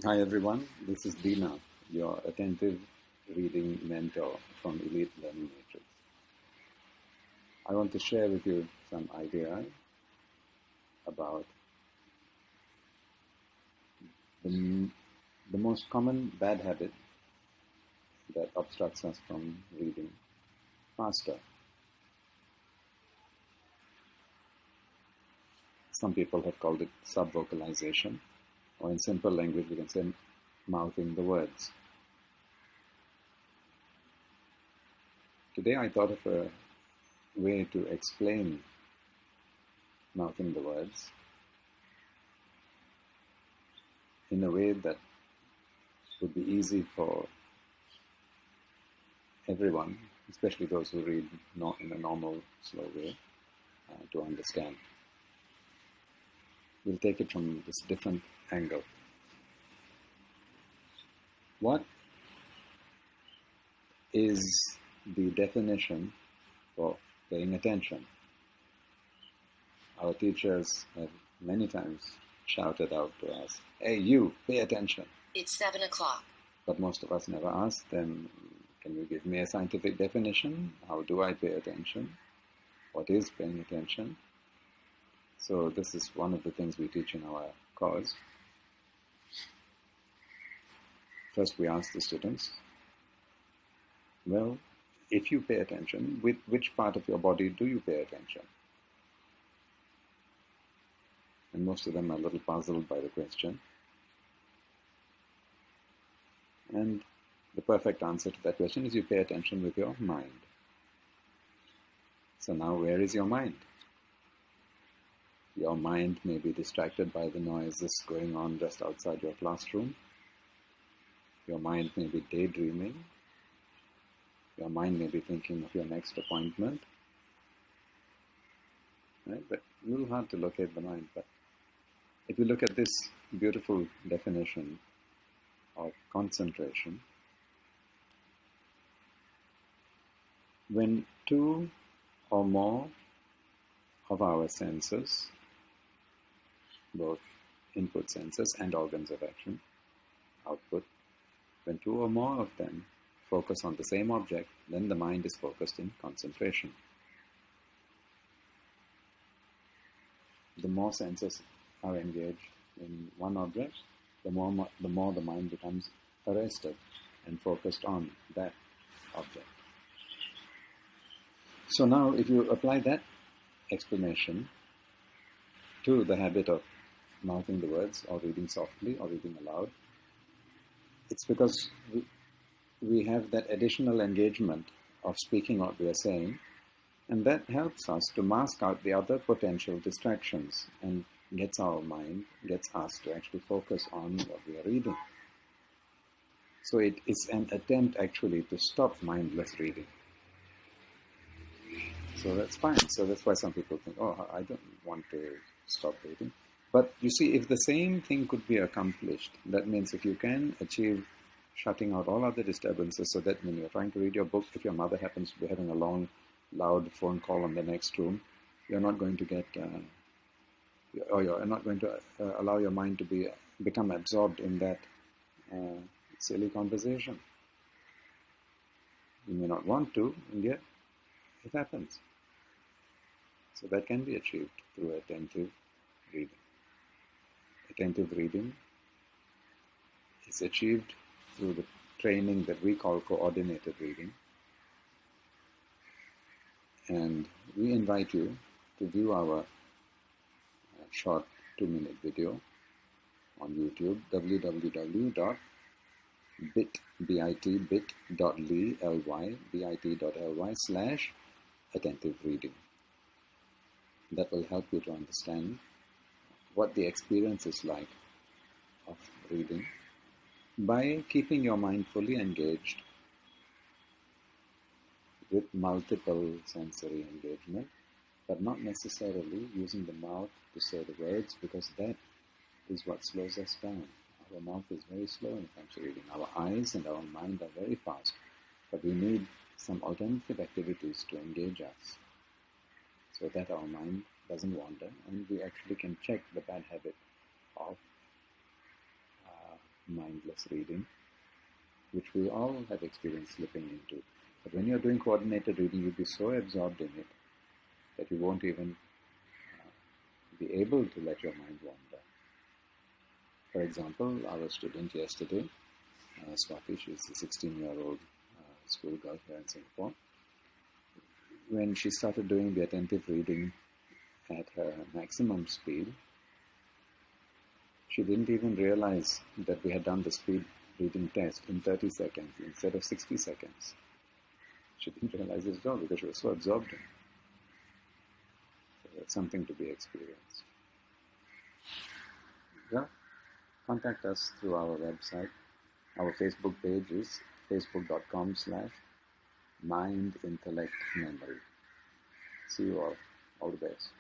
Hi everyone, this is Dina, your attentive reading mentor from Elite Learning Matrix. I want to share with you some ideas about the most common bad habit that obstructs us from reading faster. Some people have called it sub-vocalization, or in simple language we can say mouthing the words. Today I thought of a way to explain mouthing the words in a way that would be easy for everyone, especially those who read not in a normal, slow way, to understand. We'll take it from this different angle. What is the definition for paying attention? Our teachers have many times shouted out to us, "Hey, you, pay attention." It's 7 o'clock. But most of us never ask them, "Can you give me a scientific definition? How do I pay attention? What is paying attention?" So this is one of the things we teach in our course. First we ask the students, well, if you pay attention, with which part of your body do you pay attention? And most of them are a little puzzled by the question. And the perfect answer to that question is you pay attention with your mind. So now where is your mind? Your mind may be distracted by the noises going on just outside your classroom. Your mind may be daydreaming. Your mind may be thinking of your next appointment. Right? But a little hard to locate the mind. But if you look at this beautiful definition of concentration, when two or more of our senses, both input senses and organs of action, output, when two or more of them focus on the same object, then the mind is focused in concentration. The more senses are engaged in one object, the more the mind becomes arrested and focused on that object. So now if you apply that explanation to the habit of mouthing the words or reading softly or reading aloud, it's because we have that additional engagement of speaking what we are saying, and that helps us to mask out the other potential distractions and gets us to actually focus on what we are reading. So it is an attempt actually to stop mindless reading. So that's fine. So that's why some people think, oh, I don't want to stop reading. But you see, if the same thing could be accomplished, that means if you can achieve shutting out all other disturbances so that when you're trying to read your book, if your mother happens to be having a long, loud phone call in the next room, you're not going to get, or you're not going to allow your mind to become absorbed in that silly conversation. You may not want to, and yet it happens. So that can be achieved through attentive reading. Attentive reading is achieved through the training that we call coordinated reading. And we invite you to view our short 2-minute video on YouTube, bit.ly/attentive reading. That will help you to understand what the experience is like of reading by keeping your mind fully engaged with multiple sensory engagement, but not necessarily using the mouth to say the words, because that is what slows us down. Our mouth is very slow when it comes to reading. Our eyes and our mind are very fast, but we need some alternative activities to engage us so that our mind doesn't wander and we actually can check the bad habit of mindless reading, which we all have experienced slipping into. But when you're doing coordinated reading, you'll be so absorbed in it that you won't even be able to let your mind wander. For example, our student yesterday, Swati, she's a 16-year-old schoolgirl here in Singapore. When she started doing the attentive reading at her maximum speed, she didn't even realize that we had done the speed reading test in 30 seconds instead of 60 seconds. She didn't realize it at all because she was so absorbed in it. So that's something to be experienced. Yeah. Contact us through our website. Our Facebook page is facebook.com/mindintellectmemory. See you all. All the best.